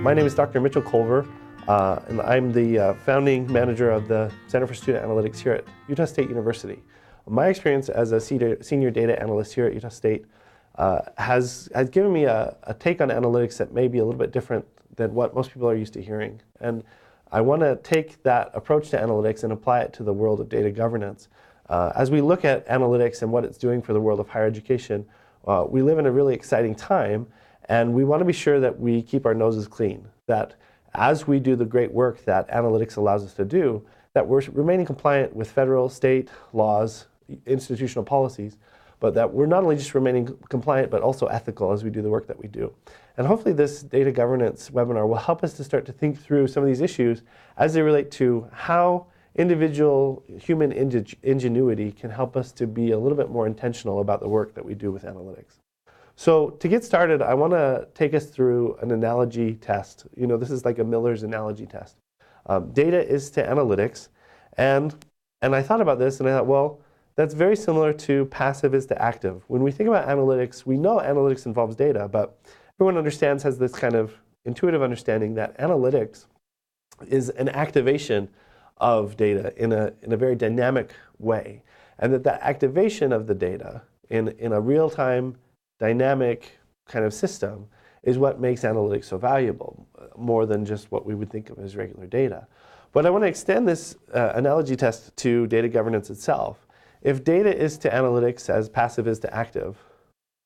My name is Dr. Mitchell Culver, and I'm the founding manager of the Center for Student Analytics here at Utah State University. My experience as a senior data analyst here at Utah State has given me a take on analytics that may be a little bit different than what most people are used to hearing. And I want to take that approach to analytics and apply it to the world of data governance. As we look at analytics and what it's doing for the world of higher education, we live in a really exciting time, and we want to be sure that we keep our noses clean, that as we do the great work that analytics allows us to do, that we're remaining compliant with federal, state laws, institutional policies, but that we're not only just remaining compliant, but also ethical as we do the work that we do. And hopefully this data governance webinar will help us to start to think through some of these issues as they relate to how individual human ingenuity can help us to be a little bit more intentional about the work that we do with analytics. So to get started, I want to take us through an analogy test. You know, this is like a Miller's analogy test. Data is to analytics, and I thought about this and I thought, well, that's very similar to passive is to active. When we think about analytics, we know analytics involves data, but everyone understands, has this kind of intuitive understanding that analytics is an activation of data in a very dynamic way, and that activation of the data in a real-time dynamic kind of system is what makes analytics so valuable, more than just what we would think of as regular data. But I want to extend this analogy test to data governance itself. If data is to analytics as passive is to active,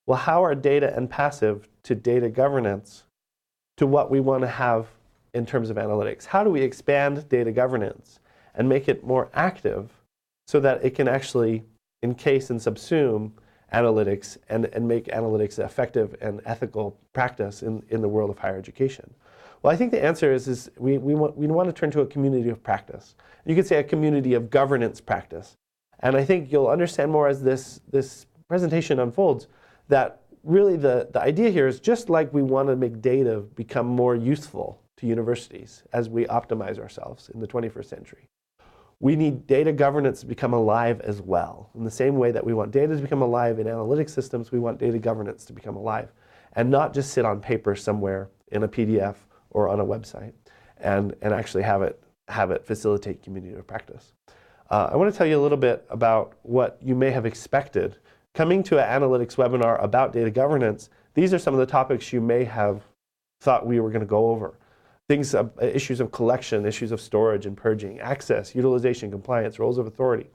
well, how are data and passive to data governance to what we want to have in terms of analytics? How do we expand data governance and make it more active so that it can actually encase and subsume analytics and make analytics an effective and ethical practice in the world of higher education? Well, I think the answer is we want to turn to a community of practice. You could say a community of governance practice. And I think you'll understand more as this presentation unfolds that really the idea here is just like we want to make data become more useful to universities as we optimize ourselves in the 21st century. We need data governance to become alive as well. In the same way that we want data to become alive in analytics systems, we want data governance to become alive and not just sit on paper somewhere in a PDF or on a website and actually have it facilitate community of practice. I want to tell you a little bit about what you may have expected. Coming to an analytics webinar about data governance, these are some of the topics you may have thought we were going to go over. Things, issues of collection, issues of storage and purging, access, utilization, compliance, roles of authority.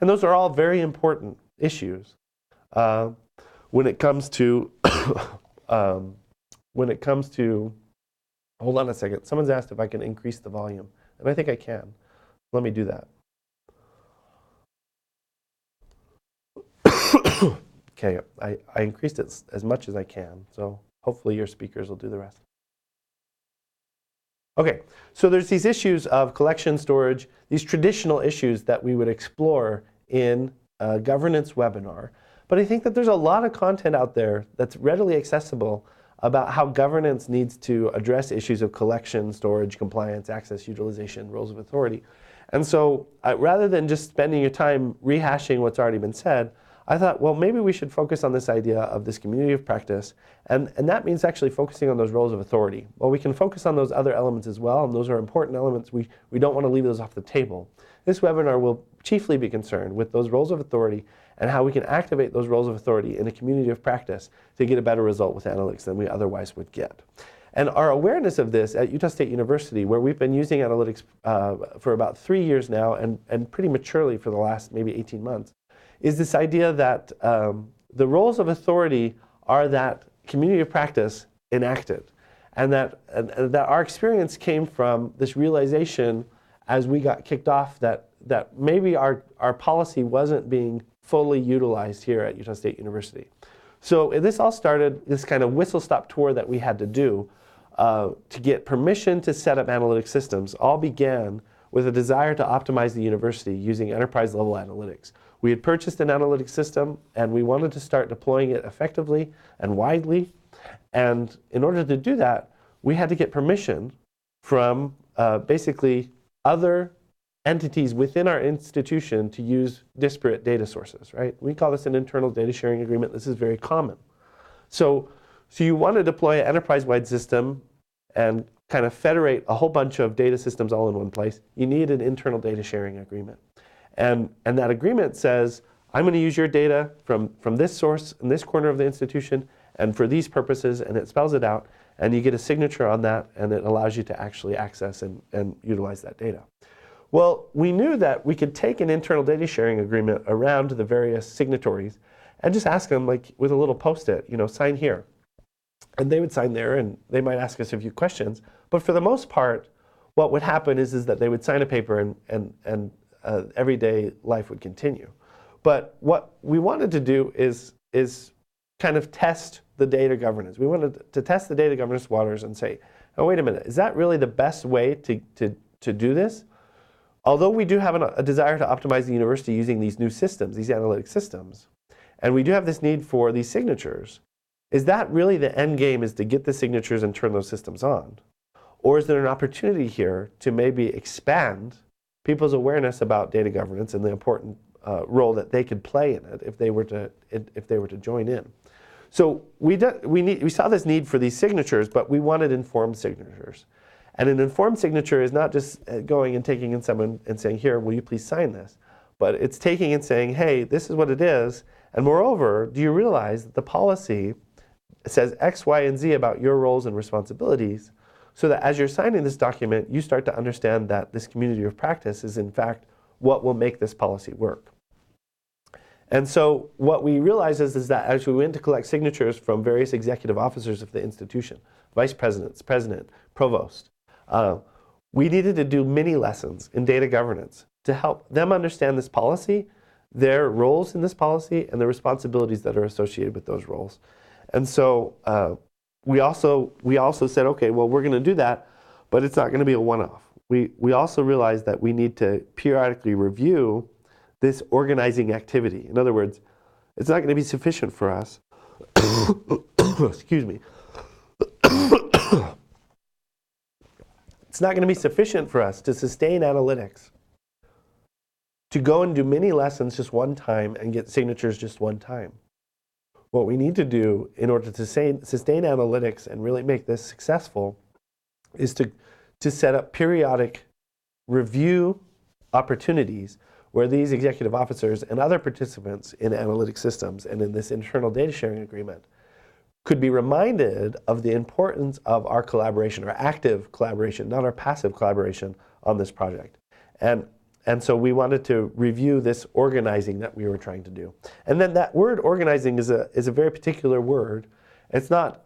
And those are all very important issues when it comes to, hold on a second. Someone's asked if I can increase the volume, and I think I can. Let me do that. Okay, I increased it as much as I can, so hopefully your speakers will do the rest. Okay, so there's these issues of collection, storage, these traditional issues that we would explore in a governance webinar. But I think that there's a lot of content out there that's readily accessible about how governance needs to address issues of collection, storage, compliance, access, utilization, roles of authority. And so rather than just spending your time rehashing what's already been said, I thought, well, maybe we should focus on this idea of this community of practice, and that means actually focusing on those roles of authority. Well, we can focus on those other elements as well, and those are important elements. We don't want to leave those off the table. This webinar will chiefly be concerned with those roles of authority and how we can activate those roles of authority in a community of practice to get a better result with analytics than we otherwise would get. And our awareness of this at Utah State University, where we've been using analytics for about 3 years now and pretty maturely for the last maybe 18 months, is this idea that the roles of authority are that community of practice enacted. And that our experience came from this realization as we got kicked off that maybe our policy wasn't being fully utilized here at Utah State University. So this all started, this kind of whistle-stop tour that we had to do to get permission to set up analytic systems all began with a desire to optimize the university using enterprise-level analytics. We had purchased an analytics system, and we wanted to start deploying it effectively and widely. And in order to do that, we had to get permission from basically other entities within our institution to use disparate data sources, right? We call this an internal data sharing agreement. This is very common. So you want to deploy an enterprise-wide system and kind of federate a whole bunch of data systems all in one place, you need an internal data sharing agreement. And that agreement says, I'm going to use your data from this source in this corner of the institution and for these purposes, and it spells it out, and you get a signature on that, and it allows you to actually access and utilize that data. Well, we knew that we could take an internal data sharing agreement around to the various signatories and just ask them, like with a little post-it, sign here. And they would sign there, and they might ask us a few questions. But for the most part, what would happen is that they would sign a paper, and everyday life would continue. But what we wanted to do is kind of test the data governance. We wanted to test the data governance waters and say, oh, wait a minute, is that really the best way to do this? Although we do have a desire to optimize the university using these new systems, these analytic systems, and we do have this need for these signatures, is that really the end game, is to get the signatures and turn those systems on? Or is there an opportunity here to maybe expand people's awareness about data governance and the important role that they could play in it if they were to join in? So we saw this need for these signatures, but we wanted informed signatures. And an informed signature is not just going and taking in someone and saying, here, will you please sign this? But it's taking and saying, hey, this is what it is. And moreover, do you realize that the policy says X, Y, and Z about your roles and responsibilities, so that as you're signing this document, you start to understand that this community of practice is, in fact, what will make this policy work. And so what we realized is that as we went to collect signatures from various executive officers of the institution, vice presidents, president, provost, we needed to do mini lessons in data governance to help them understand this policy, their roles in this policy, and the responsibilities that are associated with those roles. And so we also said, okay, well, we're going to do that, but it's not going to be a one-off. We also realized that we need to periodically review this organizing activity. In other words, it's not going to be sufficient for us. Excuse me. It's not going to be sufficient for us to sustain analytics, to go and do many lessons just one time and get signatures just one time. What we need to do in order to sustain analytics and really make this successful is to set up periodic review opportunities where these executive officers and other participants in analytic systems and in this internal data sharing agreement could be reminded of the importance of our collaboration, our active collaboration, not our passive collaboration on this project. And so we wanted to review this organizing that we were trying to do. And then that word organizing is a very particular word. It's not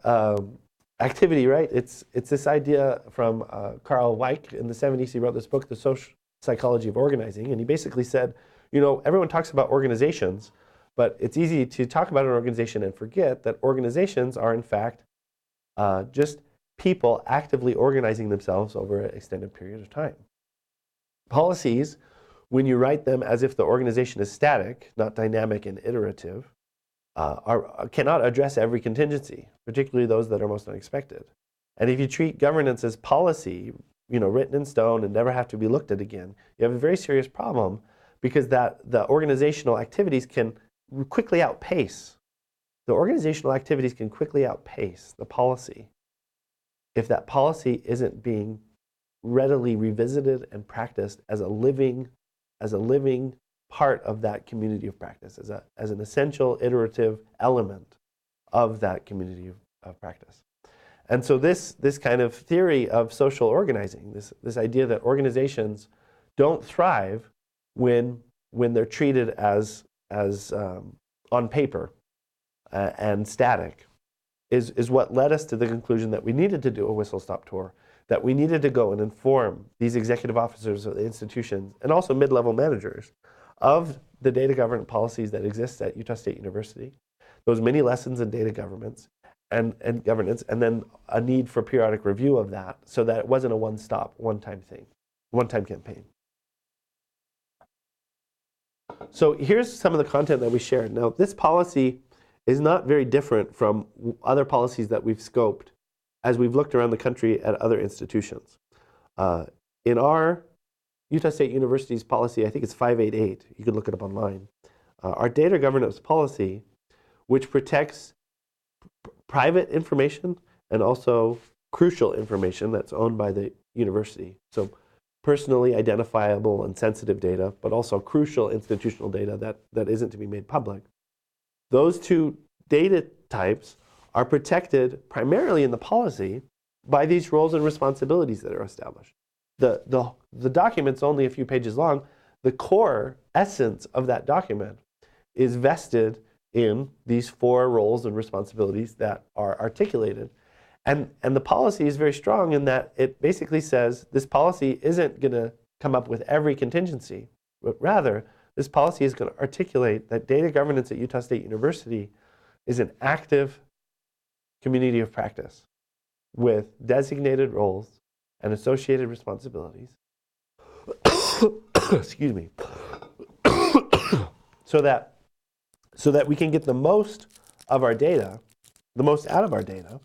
activity, right? It's this idea from Carl Weick in the 70s. He wrote this book, The Social Psychology of Organizing, and he basically said, everyone talks about organizations, but it's easy to talk about an organization and forget that organizations are, in fact, just people actively organizing themselves over an extended period of time. Policies, when you write them as if the organization is static, not dynamic and iterative, cannot address every contingency, particularly those that are most unexpected. And if you treat governance as policy, written in stone and never have to be looked at again, you have a very serious problem, because the organizational activities can quickly outpace. The organizational activities can quickly outpace the policy if that policy isn't being readily revisited and practiced as a living part of that community of practice, as an essential iterative element of that community of practice. And so this kind of theory of social organizing, this idea that organizations don't thrive when they're treated as on paper and static, is what led us to the conclusion that we needed to do a whistle-stop tour, that we needed to go and inform these executive officers of the institutions and also mid-level managers of the data governance policies that exist at Utah State University, those many lessons in data governance and governance, and then a need for periodic review of that so that it wasn't a one-stop, one-time campaign. So here's some of the content that we shared. Now, this policy is not very different from other policies that we've scoped as we've looked around the country at other institutions. In our Utah State University's policy, I think it's 588, you could look it up online, our data governance policy, which protects private information and also crucial information that's owned by the university. So personally identifiable and sensitive data, but also crucial institutional data that isn't to be made public. Those two data types are protected primarily in the policy by these roles and responsibilities that are established. The document's only a few pages long. The core essence of that document is vested in these 4 roles and responsibilities that are articulated. And the policy is very strong in that it basically says this policy isn't going to come up with every contingency, but rather this policy is going to articulate that data governance at Utah State University is an active community of practice with designated roles and associated responsibilities. Excuse me. so that we can get the most of our data, the most out of our data,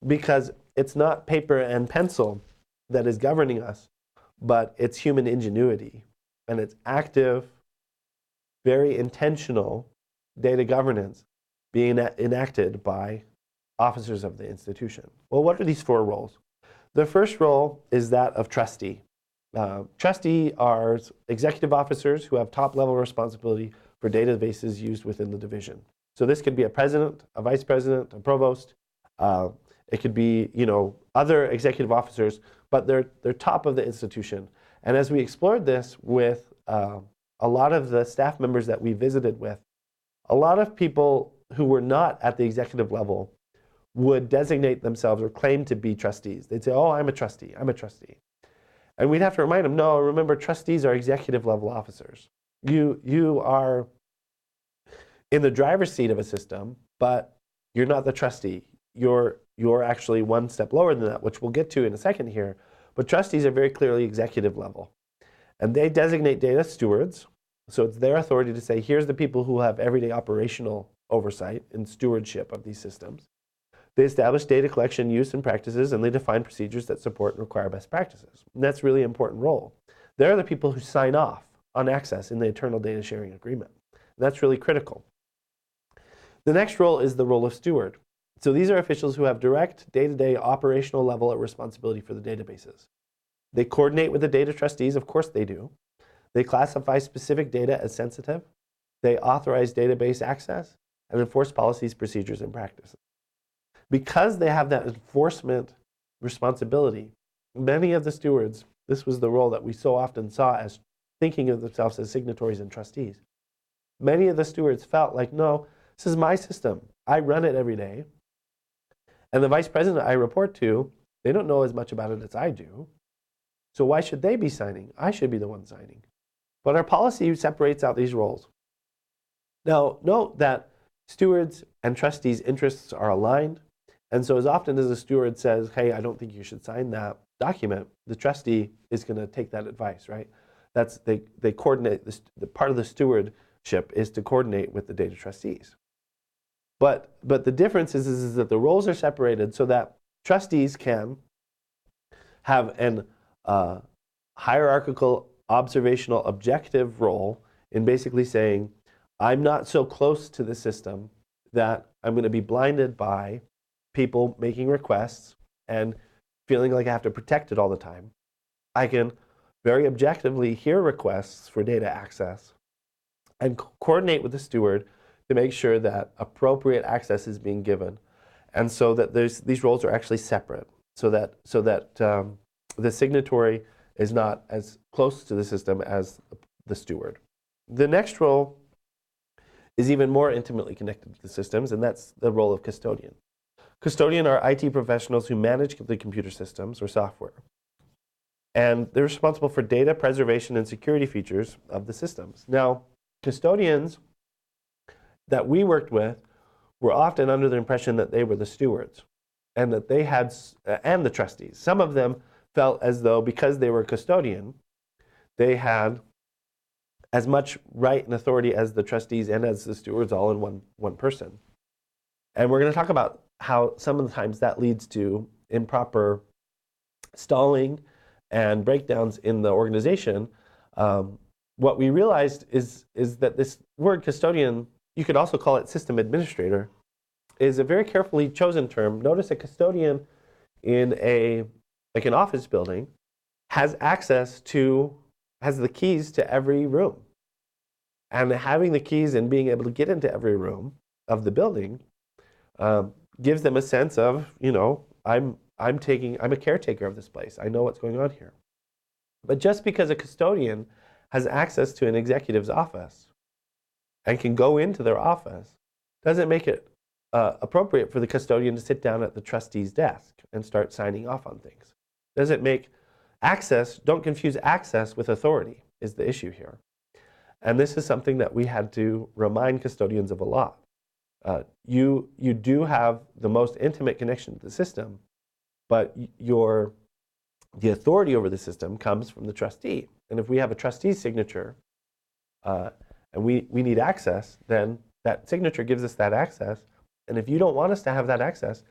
because it's not paper and pencil that is governing us, but it's human ingenuity. And it's active, very intentional data governance being enacted by officers of the institution. Well, what are these 4 roles? The first role is that of trustee. Trustee are executive officers who have top-level responsibility for databases used within the division. So this could be a president, a vice president, a provost. It could be, other executive officers, but they're top of the institution. And as we explored this with a lot of the staff members that we visited with, a lot of people who were not at the executive level would designate themselves or claim to be trustees. They'd say, oh, I'm a trustee, I'm a trustee. And we'd have to remind them, no, remember, trustees are executive level officers. You are in the driver's seat of a system, but you're not the trustee. You're actually one step lower than that, which we'll get to in a second here. But trustees are very clearly executive level. And they designate data stewards. So it's their authority to say, here's the people who have everyday operational oversight and stewardship of these systems. They establish data collection, use, and practices, and they define procedures that support and require best practices. And that's really an important role. They're the people who sign off on access in the internal data sharing agreement. And that's really critical. The next role is the role of steward. So these are officials who have direct day-to-day operational level of responsibility for the databases. They coordinate with the data trustees, of course they do. They classify specific data as sensitive. They authorize database access and enforce policies, procedures, and practices. Because they have that enforcement responsibility, many of the stewards, this was the role that we so often saw as thinking of themselves as signatories and trustees. Many of the stewards felt like, no, this is my system. I run it every day. And the vice president I report to, they don't know as much about it as I do. So why should they be signing? I should be the one signing. But our policy separates out these roles. Now, note that stewards and trustees' interests are aligned. And so as often as a steward says, hey, I don't think you should sign that document, the trustee is going to take that advice, right? They coordinate, the part of the stewardship is to coordinate with the data trustees. But the difference is that the roles are separated so that trustees can have an hierarchical, observational, objective role in basically saying, I'm not so close to the system that I'm going to be blinded by people making requests and feeling like I have to protect it all the time. I can very objectively hear requests for data access and coordinate with the steward to make sure that appropriate access is being given. And so that these roles are actually separate, so that the signatory is not as close to the system as the steward. The next role is even more intimately connected to the systems, and that's the role of custodian. Custodian are IT professionals who manage the computer systems or software. And they're responsible for data preservation and security features of the systems. Now, custodians that we worked with were often under the impression that they were the stewards and that they had, and the trustees. Some of them felt as though because they were custodian, they had as much right and authority as the trustees and as the stewards all in one person. And we're going to talk about how some of the times that leads to improper stalling and breakdowns in the organization. What we realized is that this word custodian, you could also call it system administrator, is a very carefully chosen term. Notice a custodian in like an office building has the keys to every room. And having the keys and being able to get into every room of the building gives them a sense of, I'm a caretaker of this place. I know what's going on here. But just because a custodian has access to an executive's office and can go into their office doesn't make it appropriate for the custodian to sit down at the trustee's desk and start signing off on things. Doesn't make access, don't confuse access with authority is the issue here. And this is something that we had to remind custodians of a lot. You do have the most intimate connection to the system, but the authority over the system comes from the trustee. And if we have a trustee's signature and we need access, then that signature gives us that access. And if you don't want us to have that access,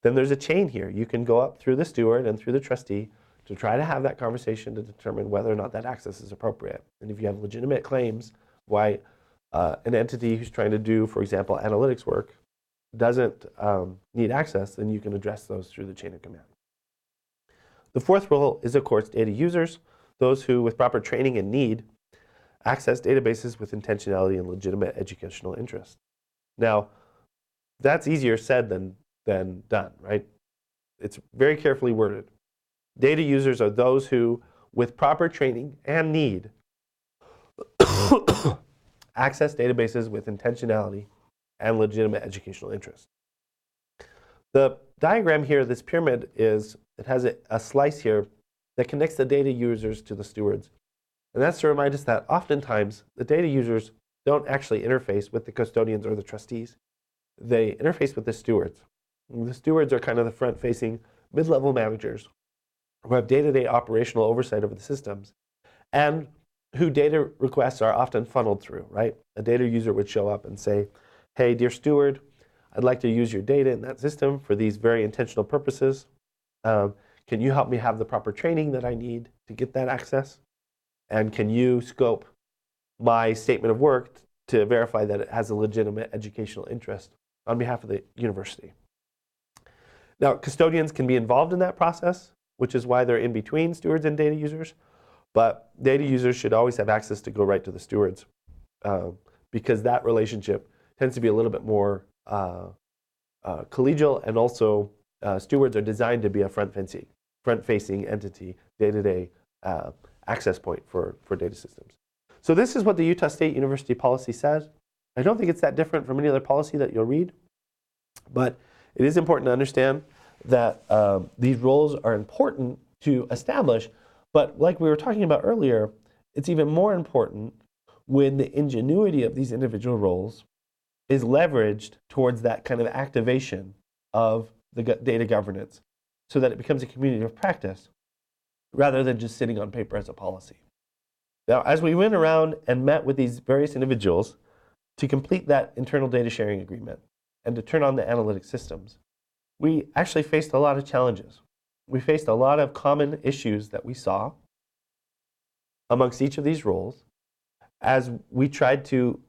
then there's a chain here. You can go up through the steward and through the trustee to try to have that conversation to determine whether or not that access is appropriate. And if you have legitimate claims why an entity who's trying to do, for example, analytics work doesn't need access, then you can address those through the chain of command. The fourth role is, of course, data users, those who, with proper training and need, access databases with intentionality and legitimate educational interest. Now, that's easier said than done, right? It's very carefully worded. Data users are those who, with proper training and need, access databases with intentionality and legitimate educational interest. The diagram here, this pyramid, it has a slice here that connects the data users to the stewards. And that's to remind us that oftentimes the data users don't actually interface with the custodians or the trustees. They interface with the stewards. And the stewards are kind of the front-facing mid-level managers who have day-to-day operational oversight over the systems and who data requests are often funneled through, right? A data user would show up and say, hey, dear steward, I'd like to use your data in that system for these very intentional purposes. Can you help me have the proper training that I need to get that access? And can you scope my statement of work to verify that it has a legitimate educational interest on behalf of the university? Now, custodians can be involved in that process, which is why they're in between stewards and data users. But data users should always have access to go right to the stewards because that relationship tends to be a little bit more collegial, and also stewards are designed to be a front-facing entity, day-to-day access point for data systems. So this is what the Utah State University policy says. I don't think it's that different from any other policy that you'll read, but it is important to understand that these roles are important to establish, but like we were talking about earlier, it's even more important when the ingenuity of these individual roles is leveraged towards that kind of activation of the data governance so that it becomes a community of practice rather than just sitting on paper as a policy. Now, as we went around and met with these various individuals to complete that internal data sharing agreement and to turn on the analytic systems, we actually faced a lot of challenges. We faced a lot of common issues that we saw amongst each of these roles as we tried to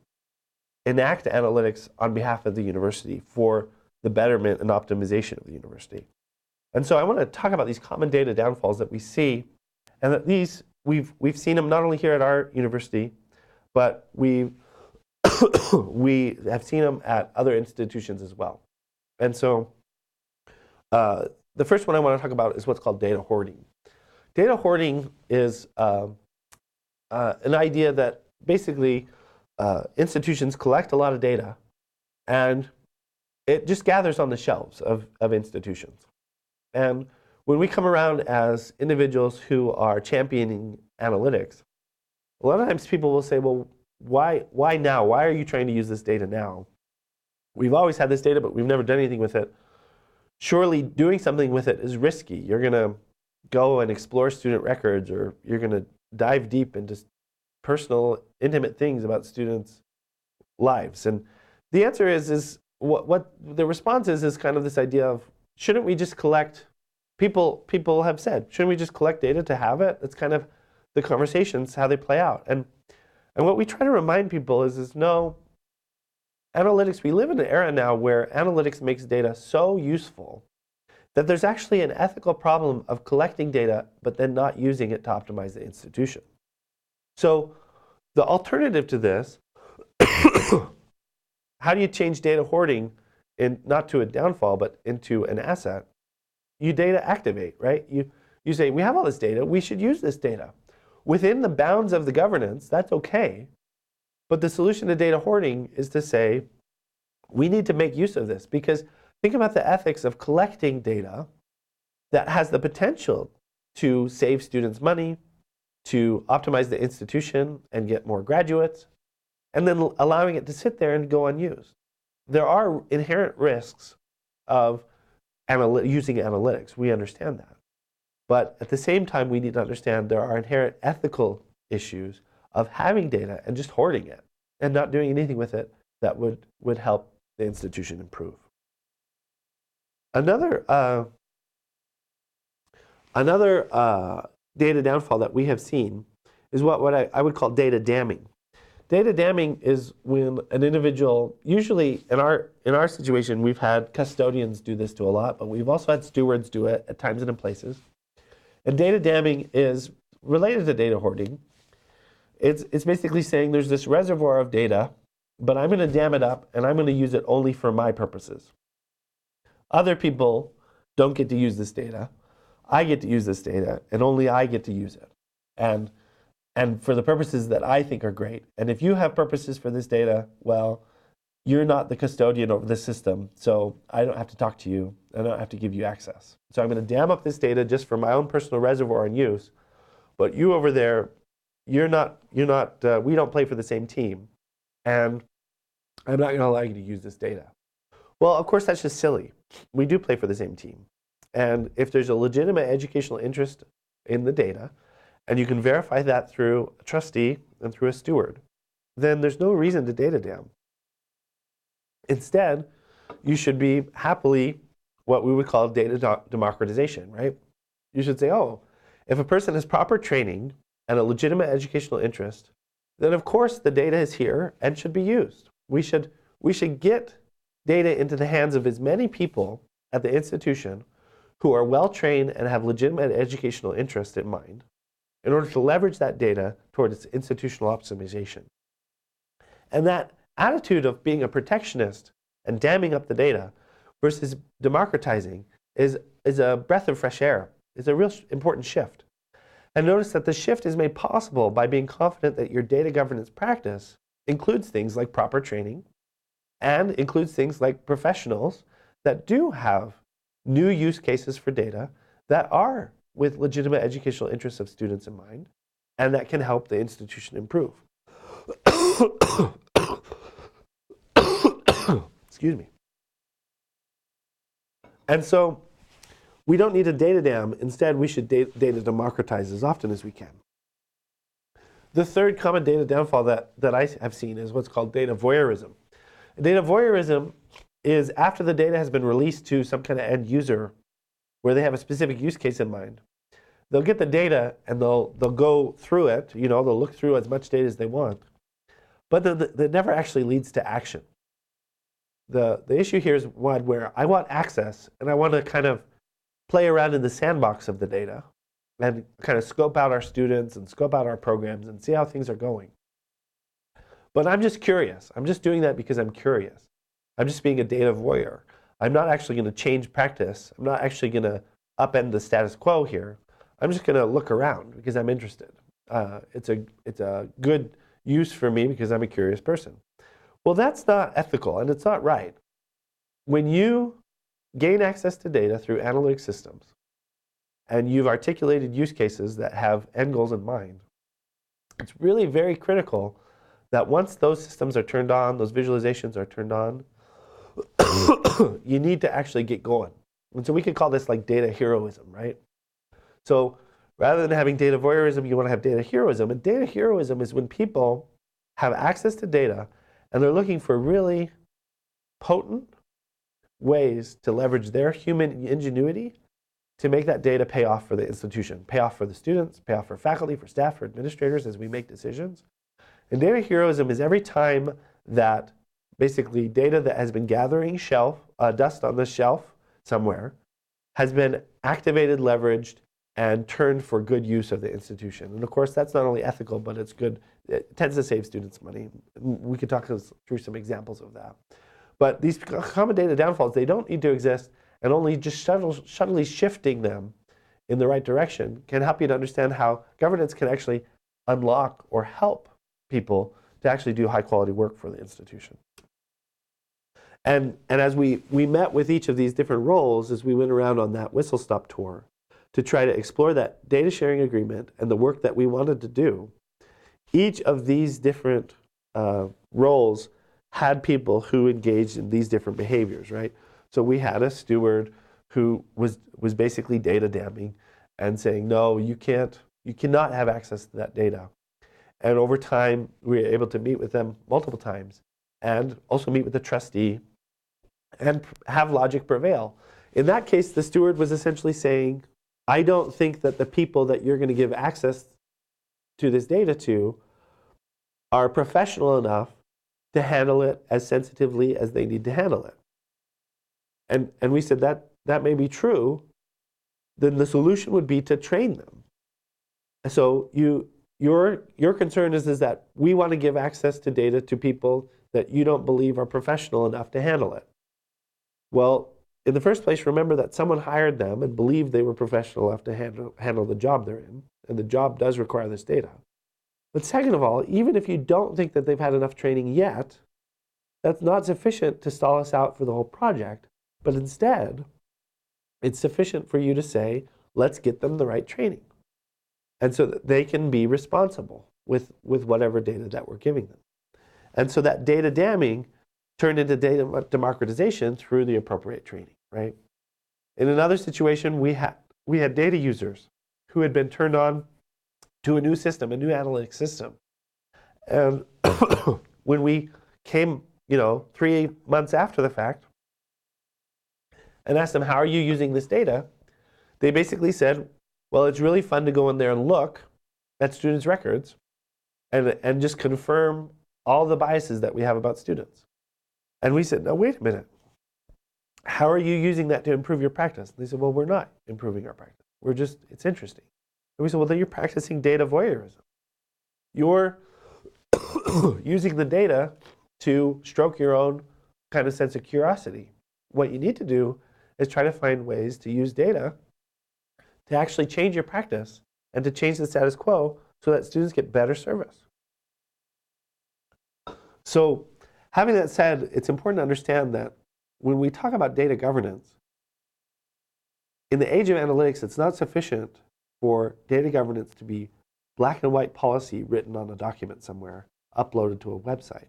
enact analytics on behalf of the university for the betterment and optimization of the university. And so I want to talk about these common data downfalls that we see, and that these, we've seen them not only here at our university, but we have seen them at other institutions as well. And so the first one I want to talk about is what's called data hoarding. Data hoarding is an idea that basically institutions collect a lot of data and it just gathers on the shelves of institutions. And when we come around as individuals who are championing analytics, a lot of times people will say, well, why now? Why are you trying to use this data now? We've always had this data, but we've never done anything with it. Surely doing something with it is risky. You're going to go and explore student records, or you're going to dive deep into personal, intimate things about students' lives. And the answer is what the response is kind of this idea of, shouldn't we just collect, people have said, shouldn't we just collect data to have it? It's kind of the conversations, how they play out. And what we try to remind people is no, analytics, we live in an era now where analytics makes data so useful that there's actually an ethical problem of collecting data but then not using it to optimize the institution. So the alternative to this, how do you change data hoarding not to a downfall but into an asset? You data activate, right? You say, we have all this data, we should use this data. Within the bounds of the governance, that's okay. But the solution to data hoarding is to say, we need to make use of this, because think about the ethics of collecting data that has the potential to save students money, to optimize the institution and get more graduates, and then allowing it to sit there and go unused. There are inherent risks of using analytics. We understand that. But at the same time, we need to understand there are inherent ethical issues of having data and just hoarding it and not doing anything with it that would help the institution improve. Another data downfall that we have seen is what I would call data damming. Data damming is when an individual, usually in our situation, we've had custodians do this to a lot, but we've also had stewards do it at times and in places. And data damming is related to data hoarding. It's basically saying there's this reservoir of data, but I'm going to dam it up and I'm going to use it only for my purposes. Other people don't get to use this data. I get to use this data, and only I get to use it. And for the purposes that I think are great. And if you have purposes for this data, well, you're not the custodian over the system, so I don't have to talk to you. I don't have to give you access. So I'm going to dam up this data just for my own personal reservoir and use. But you over there, we don't play for the same team. And I'm not going to allow you to use this data. Well, of course, that's just silly. We do play for the same team. And if there's a legitimate educational interest in the data, and you can verify that through a trustee and through a steward, then there's no reason to data dam. Instead, you should be happily what we would call data democratization, right? You should say, oh, if a person has proper training and a legitimate educational interest, then of course the data is here and should be used. We should get data into the hands of as many people at the institution who are well trained and have legitimate educational interest in mind, in order to leverage that data toward its institutional optimization. And that attitude of being a protectionist and damming up the data versus democratizing is a breath of fresh air. It's a real important shift. And notice that the shift is made possible by being confident that your data governance practice includes things like proper training and includes things like professionals that do have new use cases for data that are with legitimate educational interests of students in mind, and that can help the institution improve. Excuse me. And so we don't need a data dam. Instead, we should data democratize as often as we can. The third common data downfall that I have seen is what's called data voyeurism. Data voyeurism is after the data has been released to some kind of end user where they have a specific use case in mind. They'll get the data and they'll go through it, they'll look through as much data as they want, but that never actually leads to action. The issue here is one where I want access and I want to kind of play around in the sandbox of the data and kind of scope out our students and scope out our programs and see how things are going. But I'm just curious. I'm just doing that because I'm curious. I'm just being a data voyeur. I'm not actually going to change practice. I'm not actually going to upend the status quo here. I'm just going to look around because I'm interested. It's a good use for me because I'm a curious person. Well, that's not ethical and it's not right. When you gain access to data through analytic systems and you've articulated use cases that have end goals in mind, it's really very critical that once those systems are turned on, those visualizations are turned on, you need to actually get going. And so we could call this like data heroism, right? So rather than having data voyeurism, you want to have data heroism. And data heroism is when people have access to data and they're looking for really potent ways to leverage their human ingenuity to make that data pay off for the institution, pay off for the students, pay off for faculty, for staff, for administrators as we make decisions. And data heroism is every time that basically data that has been gathering dust on the shelf somewhere, has been activated, leveraged, and turned for good use of the institution. And of course, that's not only ethical, but it's good. It tends to save students money. We could talk through some examples of that. But these common data downfalls, they don't need to exist, and only just subtly shifting them in the right direction can help you to understand how governance can actually unlock or help people to actually do high quality work for the institution. And as we met with each of these different roles as we went around on that whistle stop tour to try to explore that data sharing agreement and the work that we wanted to do, each of these different roles had people who engaged in these different behaviors, right? So we had a steward who was basically data damming and saying, no, you cannot have access to that data. And over time, we were able to meet with them multiple times and also meet with the trustee and have logic prevail. In that case, the steward was essentially saying, I don't think that the people that you're going to give access to this data to are professional enough to handle it as sensitively as they need to handle it. And we said that may be true, then the solution would be to train them. So your concern is that we want to give access to data to people that you don't believe are professional enough to handle it. Well, in the first place, remember that someone hired them and believed they were professional enough to handle the job they're in, and the job does require this data. But second of all, even if you don't think that they've had enough training yet, that's not sufficient to stall us out for the whole project, but instead, it's sufficient for you to say, let's get them the right training. And so that they can be responsible with whatever data that we're giving them. And so that data damming turned into data democratization through the appropriate training, right? In another situation, we had data users who had been turned on to a new system, a new analytics system. And when we came, 3 months after the fact, and asked them, how are you using this data? They basically said, well, it's really fun to go in there and look at students' records and just confirm all the biases that we have about students. And we said, no, wait a minute. How are you using that to improve your practice? And they said, well, we're not improving our practice. It's interesting. And we said, well, then you're practicing data voyeurism. You're using the data to stroke your own kind of sense of curiosity. What you need to do is try to find ways to use data to actually change your practice and to change the status quo so that students get better service. So having that said, it's important to understand that when we talk about data governance, in the age of analytics, it's not sufficient for data governance to be black and white policy written on a document somewhere, uploaded to a website.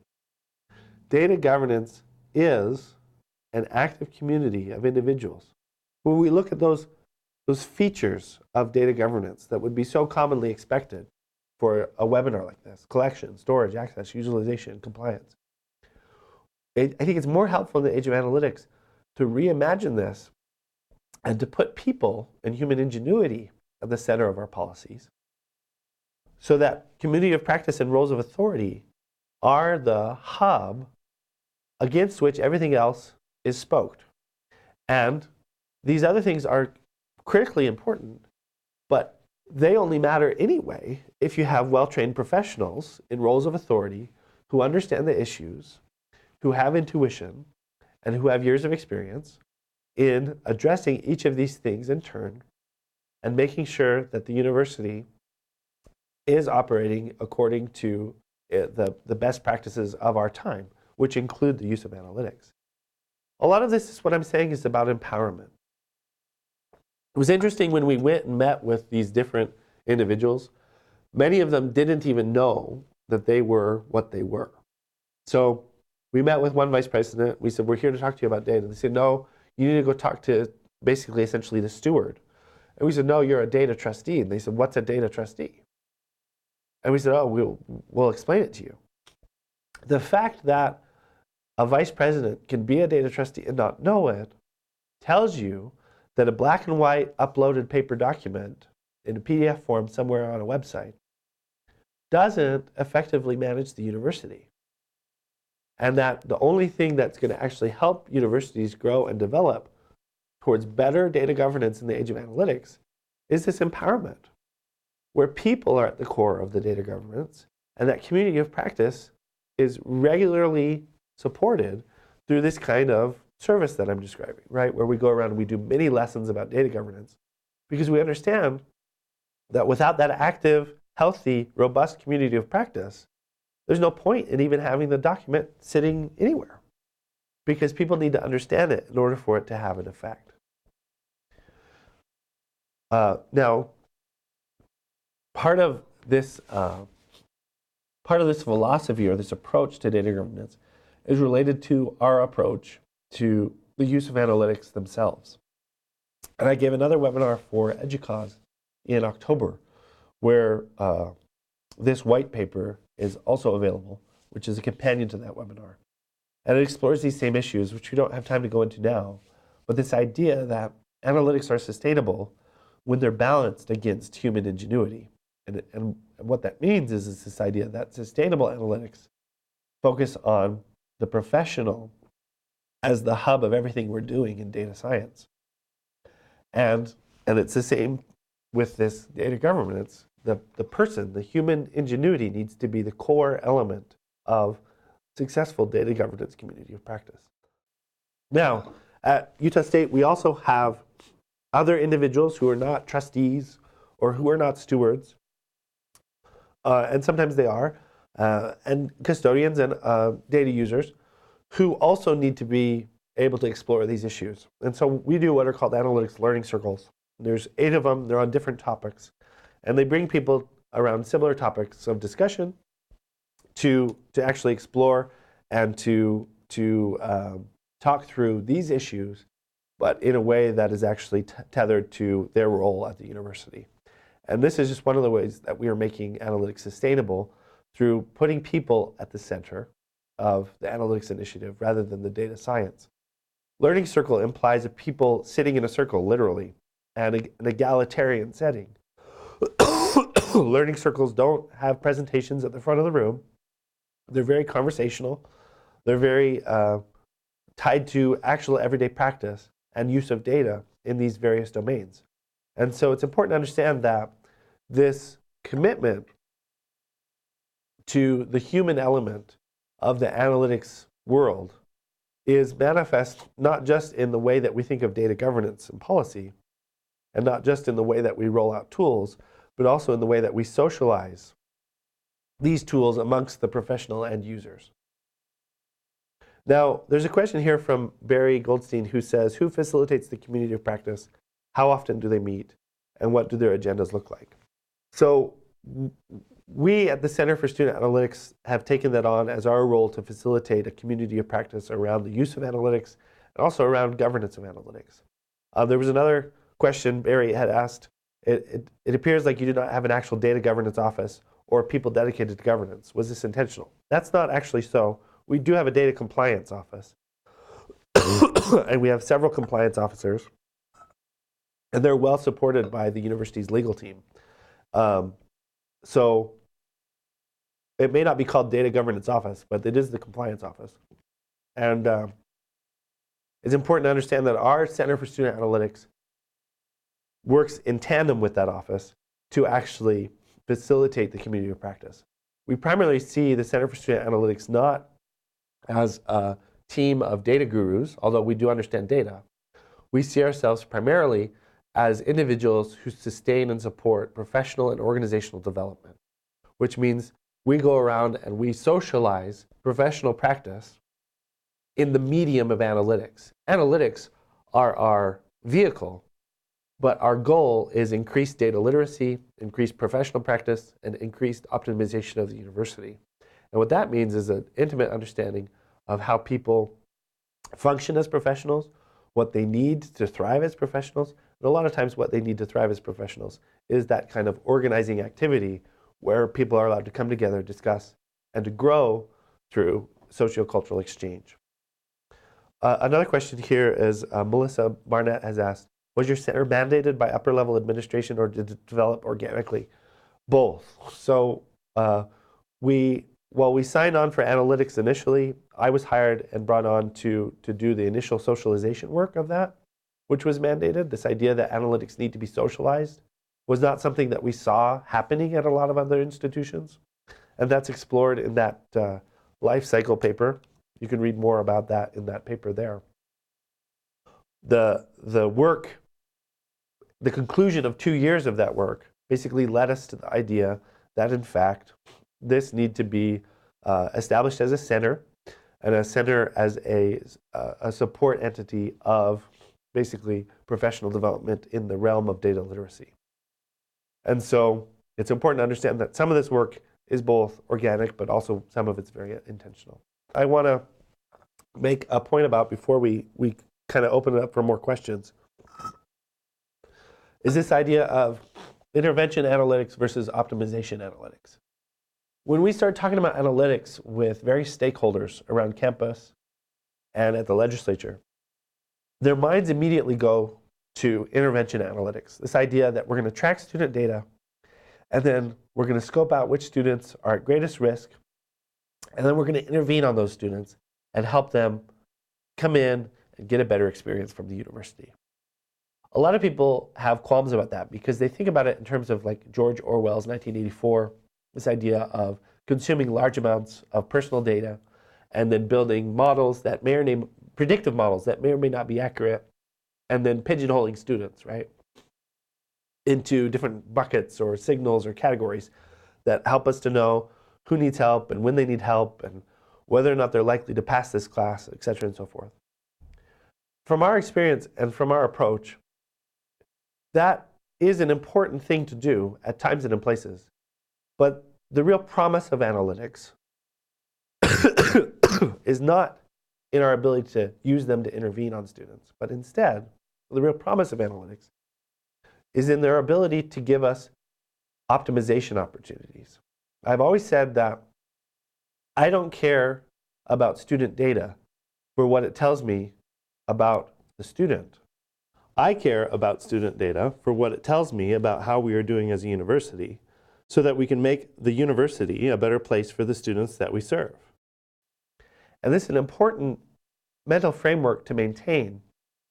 Data governance is an active community of individuals. When we look at those features of data governance that would be so commonly expected for a webinar like this, collection, storage, access, utilization, compliance, I think it's more helpful in the age of analytics to reimagine this and to put people and human ingenuity at the center of our policies so that community of practice and roles of authority are the hub against which everything else is spoked. And these other things are critically important, but they only matter anyway if you have well-trained professionals in roles of authority who understand the issues, who have intuition, and who have years of experience in addressing each of these things in turn and making sure that the university is operating according to the best practices of our time, which include the use of analytics. A lot of this is what I'm saying is about empowerment. It was interesting when we went and met with these different individuals, many of them didn't even know that they were what they were. So we met with one vice president. We said, we're here to talk to you about data. They said, no, you need to go talk to basically essentially the steward. And we said, no, you're a data trustee. And they said, what's a data trustee? And we said, oh, we'll explain it to you. The fact that a vice president can be a data trustee and not know it tells you that a black and white uploaded paper document in a PDF form somewhere on a website doesn't effectively manage the university. and that the only thing that's going to actually help universities grow and develop towards better data governance in the age of analytics is this empowerment, where people are at the core of the data governance, and that community of practice is regularly supported through this kind of service that I'm describing, right? Where we go around and we do many lessons about data governance, because we understand that without that active, healthy, robust community of practice, there's no point in even having the document sitting anywhere, because people need to understand it in order for it to have an effect. Now, part of this philosophy or this approach to data governance is related to our approach to the use of analytics themselves. And I gave another webinar for EDUCAUSE in October, where this white paper is also available, which is a companion to that webinar. And it explores these same issues, which we don't have time to go into now, but this idea that analytics are sustainable when they're balanced against human ingenuity. And what that means is this idea that sustainable analytics focus on the professional as the hub of everything we're doing in data science. And it's the same with this data governance. The person, the human ingenuity, needs to be the core element of successful data governance community of practice. Now, at Utah State, we also have other individuals who are not trustees or who are not stewards, and sometimes they are, and custodians and data users who also need to be able to explore these issues. And so we do what are called analytics learning circles. There's 8 of them. They're on different topics. And they bring people around similar topics of discussion to actually explore and to talk through these issues, but in a way that is actually tethered to their role at the university. And this is just one of the ways that we are making analytics sustainable, through putting people at the center of the analytics initiative rather than the data science. Learning circle implies a people sitting in a circle, literally, and an egalitarian setting. Learning circles don't have presentations at the front of the room. They're very conversational. They're very tied to actual everyday practice and use of data in these various domains. And so it's important to understand that this commitment to the human element of the analytics world is manifest not just in the way that we think of data governance and policy, and not just in the way that we roll out tools, but also in the way that we socialize these tools amongst the professional end users. Now, there's a question here from Barry Goldstein who says, who facilitates the community of practice? How often do they meet? And what do their agendas look like? So we at the Center for Student Analytics have taken that on as our role to facilitate a community of practice around the use of analytics and also around governance of analytics. There was another question Barry had asked. It appears like you do not have an actual data governance office or people dedicated to governance. Was this intentional? That's not actually so. We do have a data compliance office. And we have several compliance officers. And they're well supported by the university's legal team. So it may not be called data governance office, but it is the compliance office. And it's important to understand that our Center for Student Analytics works in tandem with that office to actually facilitate the community of practice. We primarily see the Center for Student Analytics not as a team of data gurus, although we do understand data. We see ourselves primarily as individuals who sustain and support professional and organizational development, which means we go around and we socialize professional practice in the medium of analytics. Analytics are our vehicle, but our goal is increased data literacy, increased professional practice, and increased optimization of the university. And what that means is an intimate understanding of how people function as professionals, what they need to thrive as professionals, and a lot of times what they need to thrive as professionals is that kind of organizing activity where people are allowed to come together, discuss, and to grow through sociocultural exchange. Another question here is Melissa Barnett has asked, was your center mandated by upper level administration or did it develop organically? Both. So we while we signed on for analytics initially, I was hired and brought on to do the initial socialization work of that, which was mandated. This idea that analytics need to be socialized was not something that we saw happening at a lot of other institutions. And that's explored in that life cycle paper. You can read more about that in that paper there. The work, the conclusion of 2 years of that work basically led us to the idea that, in fact, this need to be established as a center, and a center as a support entity of basically professional development in the realm of data literacy. And so it's important to understand that some of this work is both organic, but also some of it's very intentional. I want to make a point about, before we kind of open it up for more questions, is this idea of intervention analytics versus optimization analytics. When we start talking about analytics with various stakeholders around campus and at the legislature, their minds immediately go to intervention analytics. This idea that we're going to track student data, and then we're going to scope out which students are at greatest risk, and then we're going to intervene on those students and help them come in and get a better experience from the university. A lot of people have qualms about that because they think about it in terms of like George Orwell's 1984, this idea of consuming large amounts of personal data and then building models that may or may, predictive models that may or may not be accurate, and then pigeonholing students, right, into different buckets or signals or categories that help us to know who needs help and when they need help and whether or not they're likely to pass this class, et cetera, and so forth. From our experience and from our approach, that is an important thing to do at times and in places. But the real promise of analytics is not in our ability to use them to intervene on students, but instead, the real promise of analytics is in their ability to give us optimization opportunities. I've always said that I don't care about student data for what it tells me about the student. I care about student data for what it tells me about how we are doing as a university, so that we can make the university a better place for the students that we serve. And this is an important mental framework to maintain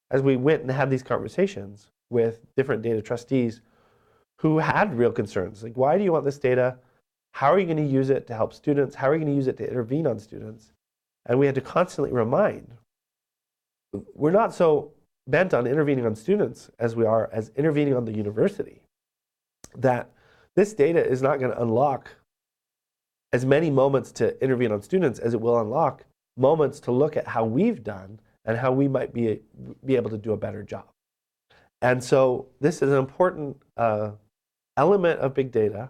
as we went and had these conversations with different data trustees who had real concerns. Like, why do you want this data? How are you going to use it to help students? How are you going to use it to intervene on students? And we had to constantly remind, we're not so bent on intervening on students as we are as intervening on the university, that this data is not going to unlock as many moments to intervene on students as it will unlock moments to look at how we've done and how we might be able to do a better job. And so this is an important element of big data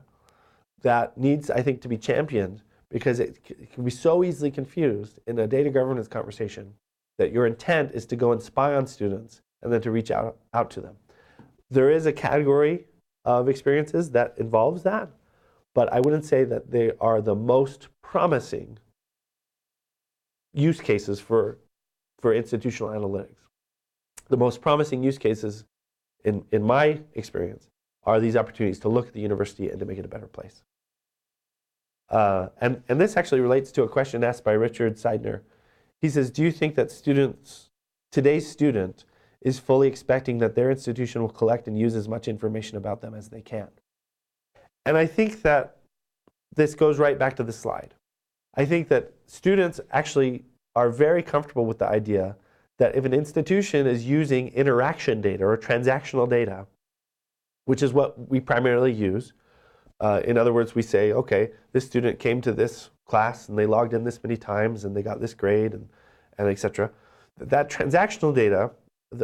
that needs, I think, to be championed, because it can be so easily confused in a data governance conversation that your intent is to go and spy on students and then to reach out to them. There is a category of experiences that involves that, but I wouldn't say that they are the most promising use cases for institutional analytics. The most promising use cases, in my experience, are these opportunities to look at the university and to make it a better place. And this actually relates to a question asked by Richard Seidner. He says, do you think that today's student is fully expecting that their institution will collect and use as much information about them as they can? And I think that this goes right back to the slide. I think that students actually are very comfortable with the idea that if an institution is using interaction data or transactional data, which is what we primarily use, in other words, we say, okay, this student came to this class and they logged in this many times and they got this grade and et cetera. That transactional data,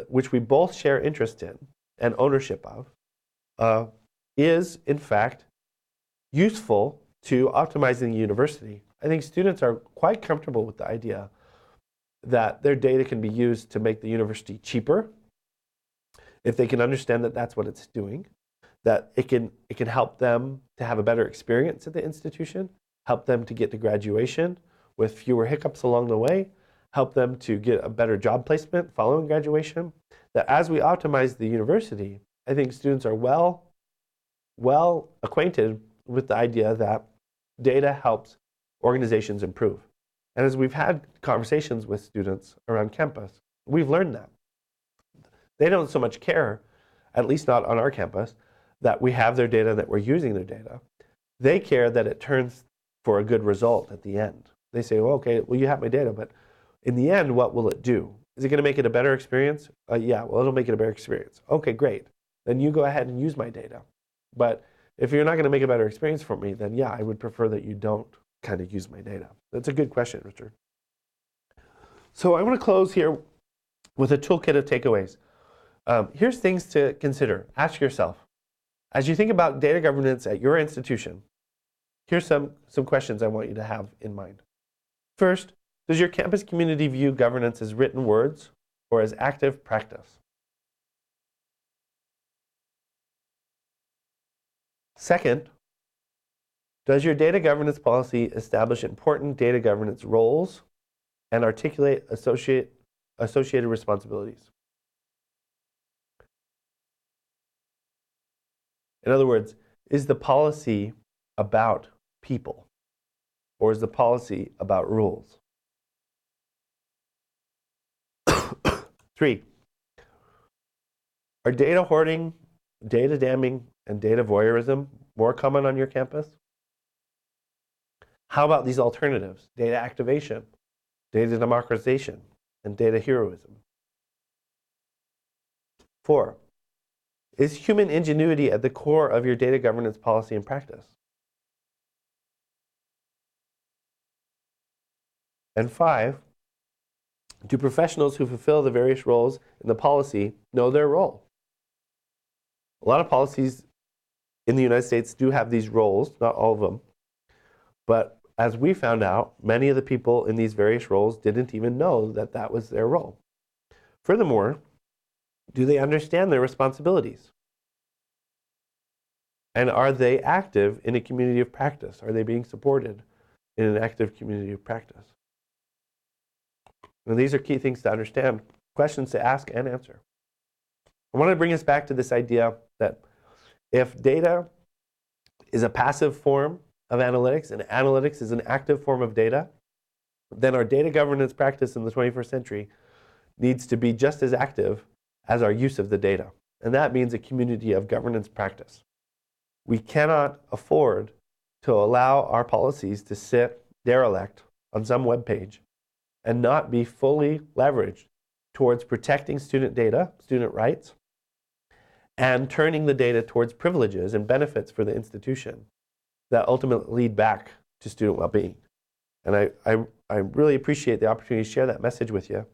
which we both share interest in and ownership of, is in fact useful to optimizing the university. I think students are quite comfortable with the idea that their data can be used to make the university cheaper, if they can understand that that's what it's doing, that it can help them to have a better experience at the institution, help them to get to graduation with fewer hiccups along the way, help them to get a better job placement following graduation. That as we optimize the university, I think students are well acquainted with the idea that data helps organizations improve. And as we've had conversations with students around campus, we've learned that. They don't so much care, at least not on our campus, that we have their data, that we're using their data. They care that it turns for a good result at the end. They say, well, okay, well, you have my data, but in the end, what will it do? Is it going to make it a better experience? Yeah, well, it'll make it a better experience. Okay, great. Then you go ahead and use my data. But if you're not going to make a better experience for me, then yeah, I would prefer that you don't kind of use my data. That's a good question, Richard. So I want to close here with a toolkit of takeaways. Here's things to consider. Ask yourself, as you think about data governance at your institution, here's some questions I want you to have in mind. First, does your campus community view governance as written words or as active practice? Second, does your data governance policy establish important data governance roles and articulate associated responsibilities? In other words, is the policy about people, or is the policy about rules? 3, are data hoarding, data damming, and data voyeurism more common on your campus? How about these alternatives? Data activation, data democratization, and data heroism. 4, is human ingenuity at the core of your data governance policy and practice? And 5, do professionals who fulfill the various roles in the policy know their role? A lot of policies in the United States do have these roles, not all of them. But as we found out, many of the people in these various roles didn't even know that that was their role. Furthermore, do they understand their responsibilities? And are they active in a community of practice? Are they being supported in an active community of practice? And these are key things to understand, questions to ask and answer. I want to bring us back to this idea that if data is a passive form of analytics and analytics is an active form of data, then our data governance practice in the 21st century needs to be just as active as our use of the data. And that means a community of governance practice. We cannot afford to allow our policies to sit derelict on some web page and not be fully leveraged towards protecting student data, student rights, and turning the data towards privileges and benefits for the institution that ultimately lead back to student well-being. And I really appreciate the opportunity to share that message with you.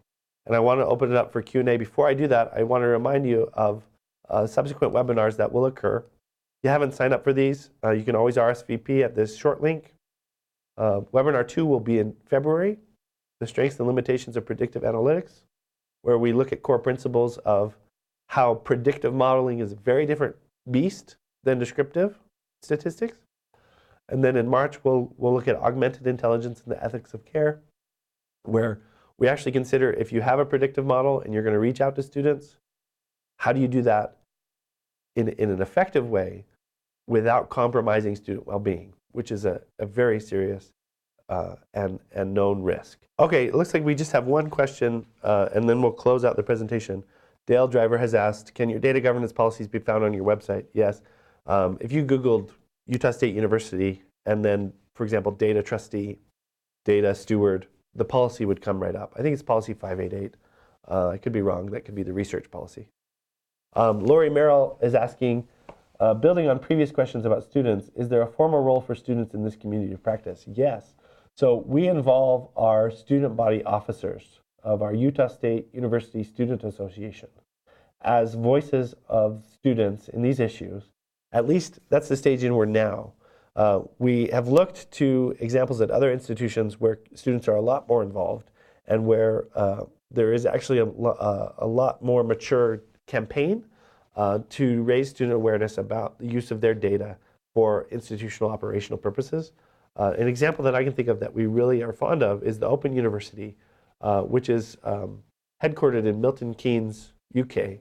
And I want to open it up for Q&A. Before I do that, I want to remind you of subsequent webinars that will occur. If you haven't signed up for these, you can always RSVP at this short link. Webinar 2 will be in February, the strengths and limitations of predictive analytics, where we look at core principles of how predictive modeling is a very different beast than descriptive statistics. And then in March, we'll look at augmented intelligence and the ethics of care, where we actually consider if you have a predictive model and you're going to reach out to students, how do you do that in an effective way without compromising student well-being, which is a very serious and known risk. Okay, it looks like we just have one question, and then we'll close out the presentation. Dale Driver has asked, can your data governance policies be found on your website? Yes. If you Googled Utah State University and then, for example, data trustee, data steward, the policy would come right up. I think it's policy 588. I could be wrong. That could be the research policy. Lori Merrill is asking, building on previous questions about students, is there a formal role for students in this community of practice? Yes. So we involve our student body officers of our Utah State University Student Association as voices of students in these issues. At least that's the stage in we're now. We have looked to examples at other institutions where students are a lot more involved and where there is actually a lot more mature campaign to raise student awareness about the use of their data for institutional operational purposes. An example that I can think of that we really are fond of is the Open University, which is headquartered in Milton Keynes, UK.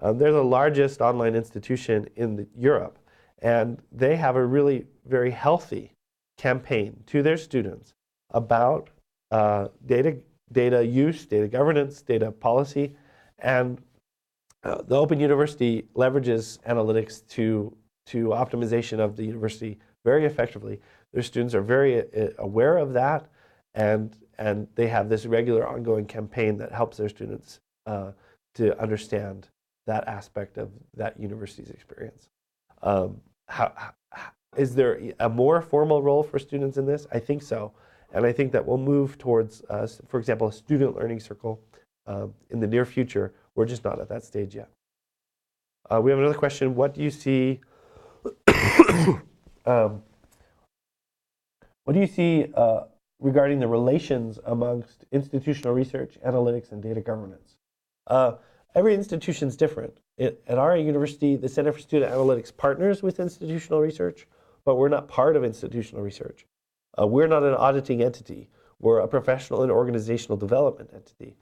They're the largest online institution in Europe, and they have a really very healthy campaign to their students about data use, data governance, data policy, and the Open University leverages analytics to optimization of the university very effectively. Their students are very aware of that, and they have this regular ongoing campaign that helps their students to understand that aspect of that university's experience. Is there a more formal role for students in this? I think so. And I think that we'll move towards, for example, a student learning circle in the near future. We're just not at that stage yet. We have another question. What do you see what do you see regarding the relations amongst institutional research, analytics, and data governance? Every institution is different. At our university, the Center for Student Analytics partners with institutional research, but we're not part of institutional research. We're not an auditing entity. We're a professional and organizational development entity.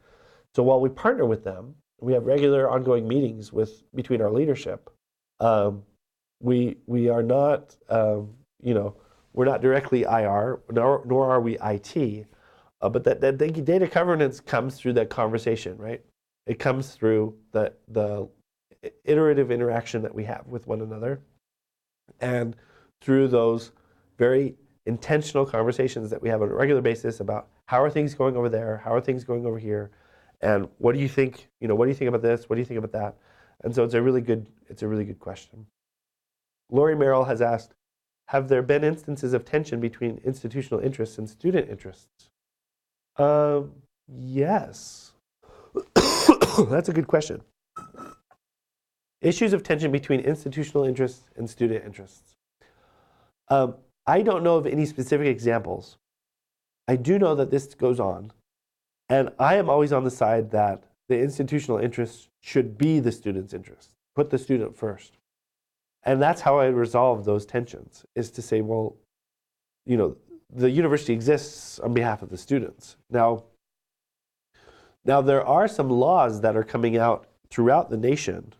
So while we partner with them, we have regular ongoing meetings between our leadership. We are not, we're not directly IR, nor are we IT. But that data governance comes through that conversation, right? It comes through the iterative interaction that we have with one another, and through those very intentional conversations that we have on a regular basis about how are things going over there, how are things going over here, and what do you think? What do you think about this? What do you think about that? And so it's a really good question. Lori Merrill has asked, have there been instances of tension between institutional interests and student interests? Yes. That's a good question. Issues of tension between institutional interests and student interests. I don't know of any specific examples. I do know that this goes on, and I am always on the side that the institutional interests should be the student's interests. Put the student first. And that's how I resolve those tensions, is to say, well, the university exists on behalf of the students. Now there are some laws that are coming out throughout the nation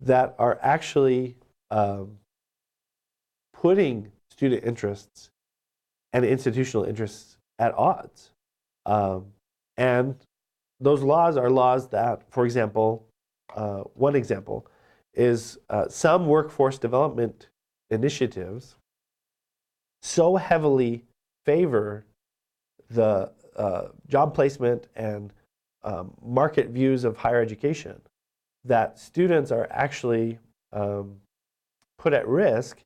that are actually putting student interests and institutional interests at odds. And those laws are laws that, for example, one example is some workforce development initiatives so heavily favor the job placement and market views of higher education that students are actually put at risk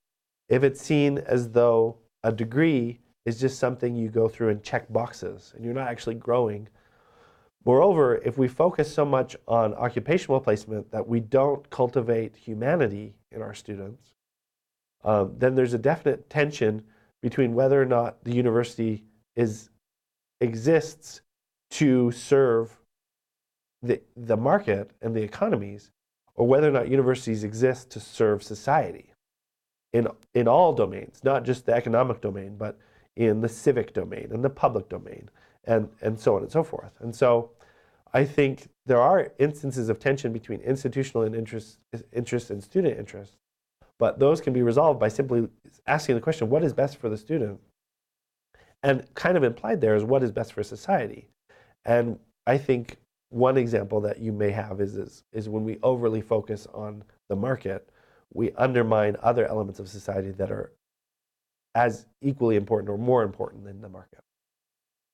if it's seen as though a degree is just something you go through and check boxes and you're not actually growing. Moreover, if we focus so much on occupational placement that we don't cultivate humanity in our students, then there's a definite tension between whether or not the university exists to serve the market and the economies, or whether or not universities exist to serve society in all domains, not just the economic domain, but in the civic domain and the public domain, and so on and so forth. And so I think there are instances of tension between institutional and interest and student interest, but those can be resolved by simply asking the question, what is best for the student? And kind of implied there is what is best for society. And I think one example that you may have is when we overly focus on the market, we undermine other elements of society that are as equally important or more important than the market.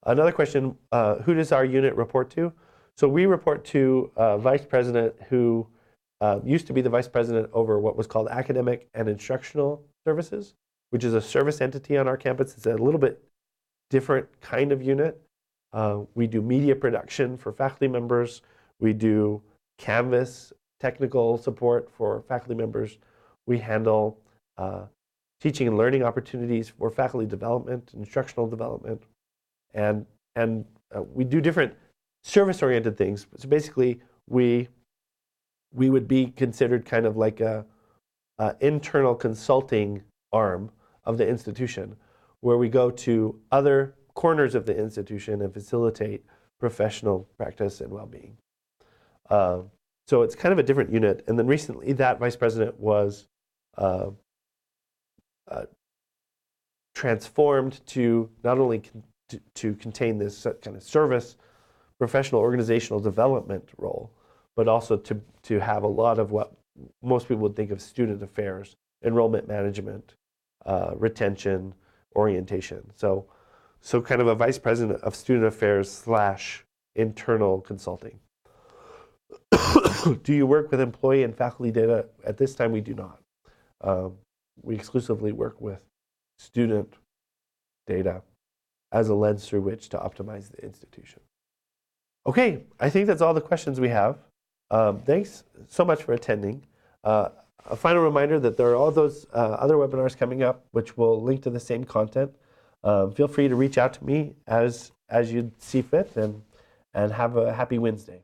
Another question, who does our unit report to? So we report to a vice president who used to be the vice president over what was called academic and instructional services, which is a service entity on our campus. It's a little bit different kind of unit. We do media production for faculty members. We do Canvas technical support for faculty members. We handle teaching and learning opportunities for faculty development, instructional development, and we do different service-oriented things. So basically, we would be considered kind of like a internal consulting arm of the institution, where we go to other corners of the institution and facilitate professional practice and well-being. So it's kind of a different unit. And then recently, that vice president was transformed to not only to contain this kind of service, professional organizational development role, but also to have a lot of what most people would think of student affairs, enrollment management, retention, orientation. So kind of a vice president of student affairs / internal consulting. Do you work with employee and faculty data? At this time, we do not. We exclusively work with student data as a lens through which to optimize the institution. Okay, I think that's all the questions we have. Thanks so much for attending. A final reminder that there are all those other webinars coming up, which will link to the same content. Feel free to reach out to me as you see fit, and have a happy Wednesday.